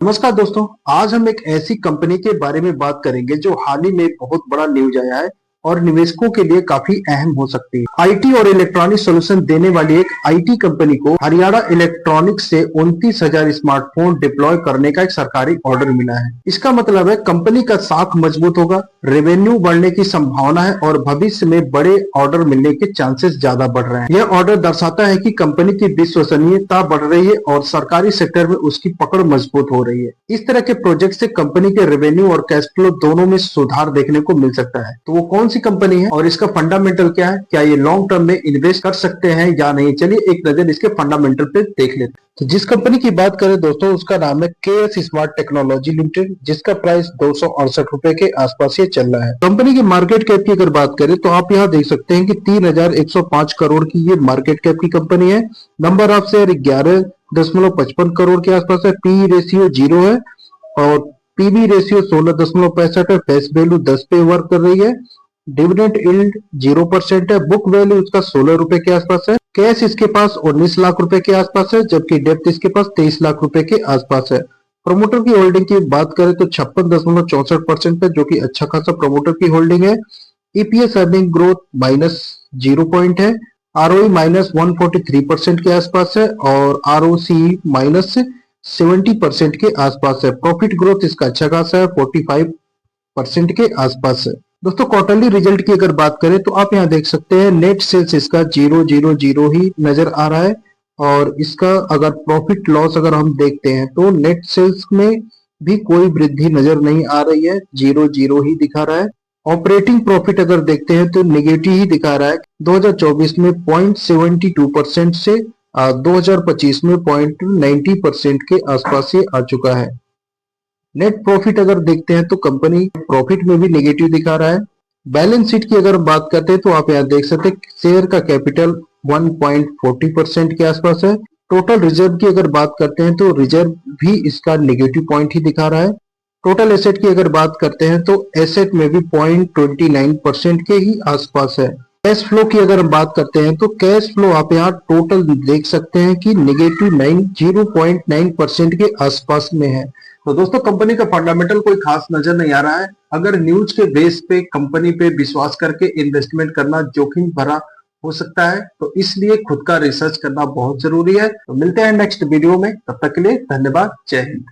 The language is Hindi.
नमस्कार दोस्तों। आज हम एक ऐसी कंपनी के बारे में बात करेंगे जो हाल ही में बहुत बड़ा न्यूज आया है और निवेशकों के लिए काफी अहम हो सकती है। आईटी और इलेक्ट्रॉनिक सॉल्यूशन देने वाली एक आईटी कंपनी को हरियाणा इलेक्ट्रॉनिक्स से 29,000 स्मार्टफोन डिप्लॉय करने का एक सरकारी ऑर्डर मिला है। इसका मतलब है कंपनी का साख मजबूत होगा, रेवेन्यू बढ़ने की संभावना है और भविष्य में बड़े ऑर्डर मिलने के चांसेस ज्यादा बढ़ रहे हैं। यह ऑर्डर दर्शाता है कि कंपनी की विश्वसनीयता बढ़ रही है और सरकारी सेक्टर में उसकी पकड़ मजबूत हो रही है। इस तरह के प्रोजेक्ट से कंपनी के रेवेन्यू और कैश फ्लो दोनों में सुधार देखने को मिल सकता है। तो वो कौन सी कंपनी है और इसका फंडामेंटल क्या है, क्या ये लॉन्ग टर्म में इन्वेस्ट कर सकते हैं या नहीं, चलिए एक नजर इसके फंडामेंटल पे देख लेते हैं। तो जिस कंपनी की बात करें दोस्तों, उसका नाम है केएस स्मार्ट टेक्नोलॉजी लिमिटेड, जिसका प्राइस 268 रुपए के आसपास ये चल रहा है। कंपनी की मार्केट कैप की अगर बात करें तो आप यहाँ देख सकते हैं कि 3,105 करोड़ की ये मार्केट कैप की कंपनी है। नंबर ऑफ शेयर 11.55 करोड़ के आसपास है। पी रेशियो 0 है और पीबी रेशियो 16.65 है। फेस वैल्यू 10 पे वर्क कर रही है। डिविडेंड यील्ड 0% है। बुक वैल्यू इसका 16 रुपए के आसपास है। कैश इसके पास 19 लाख रुपए के आसपास है, जबकि डेप्थ इसके पास 23 लाख रुपए के आसपास है। प्रमोटर की होल्डिंग की बात करें तो 56.64% है, जो कि अच्छा खासा प्रमोटर की होल्डिंग है। ईपीएस अर्निंग ग्रोथ -0 है। आरओई -143% के आसपास है और आरओसी -70% के आसपास है। प्रॉफिट ग्रोथ इसका अच्छा खासा है, 45% के आसपास है। दोस्तों क्वार्टरली रिजल्ट की अगर बात करें तो आप यहाँ देख सकते हैं नेट सेल्स इसका 000 ही नजर आ रहा है और इसका अगर प्रॉफिट लॉस अगर हम देखते हैं तो नेट सेल्स में भी कोई वृद्धि नजर नहीं आ रही है, 0 ही दिखा रहा है। ऑपरेटिंग प्रॉफिट अगर देखते हैं तो नेगेटिव ही दिखा रहा है। 2024 में 0.72% से 2025 में 0.90% के आसपास ये आ चुका है। नेट प्रॉफिट अगर देखते हैं तो कंपनी प्रॉफिट में भी नेगेटिव दिखा रहा है। बैलेंस शीट की अगर बात करते हैं तो आप यहाँ देख सकते हैं शेयर का कैपिटल 1.40% के आसपास है। टोटल रिजर्व की अगर बात करते हैं तो रिजर्व भी इसका नेगेटिव पॉइंट ही दिखा रहा है। टोटल एसेट की अगर बात करते हैं तो एसेट में भी 0.29% के ही आसपास है। कैश फ्लो की अगर हम बात करते हैं तो कैश फ्लो आप यहाँ टोटल देख सकते हैं कि नेगेटिव 0.9% के आसपास में है। तो दोस्तों कंपनी का फंडामेंटल कोई खास नजर नहीं आ रहा है। अगर न्यूज के बेस पे कंपनी पे विश्वास करके इन्वेस्टमेंट करना जोखिम भरा हो सकता है, तो इसलिए खुद का रिसर्च करना बहुत जरूरी है। तो मिलते हैं नेक्स्ट वीडियो में, तब तक के लिए धन्यवाद। जय हिंद।